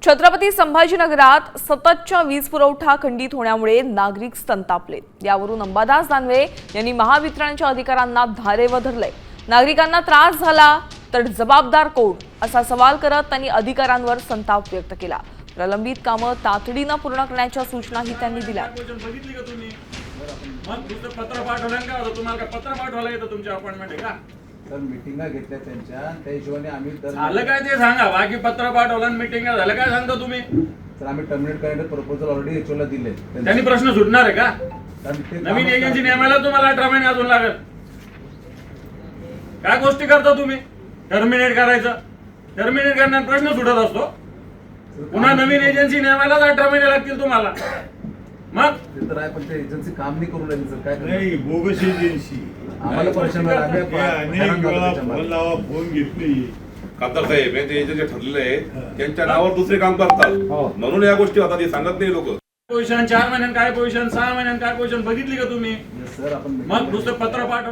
छत्रपती संभाजीनगरात सततच्या वीज पुरवठा खंडित होण्यामुळे नागरिक संतापले। यावरून अंबादास दानवे यांनी महावितरणच्या अधिकाऱ्यांना धारेवर धरले। नागरिकांना त्रास झाला तर जबाबदार कोण असा सवाल करत त्यांनी अधिकाऱ्यांवर संताप व्यक्त केला। प्रलंबित कामं तातडीने पूर्ण करण्याच्या सूचनाही त्यांनी दिल्या। पत्र पाठवलं का तुम्हाला पत्र पाठवायला येतं तुमच्या अपॉइंटमेंट आहे का? तर मीटिंगा घेतल्या त्यांच्या त्या हिशोबाने आम्ही झालं काय ते सांगा। बाकी पत्र पाठवलं आणि मीटिंग झालं काय सांगता तुम्ही? तर आम्ही टर्मिनेट करण्याचे प्रपोजल ऑलरेडी एचओला दिले। त्यांनी प्रश्न सुटणार आहे का? नवीन एजन्सी नेमायला तुम्हाला 18 महिने अजून लागेल। काय गोष्टी करता तुम्ही? टर्मिनेट करायचं, टर्मिनेट करण्यात प्रश्न सुटत असतो। पुन्हा नवीन एजन्सी नेमायला 18 महिने लागतील तुम्हाला। मग ते तर आहे, पण ते एजन्सी काम नाही करू राहिली सर। काय नाही, बोगस एजन्सी आम्हाला परेशान झालं। आम्ही अनेक वेळा फोन लावा, फोन घेतली। खासदार साहेब हे जे ठरलेले आहे त्यांच्या नावावर दुसरे काम करतात, म्हणून या गोष्टी आता ते सांगत नाही लोक। पोझिशन 4 महिन्यात काय पोझिशन, 6 महिन्यात काय पोझिशन बघितली का तुम्ही? सर आपण मग दुसरं पत्र पाठव।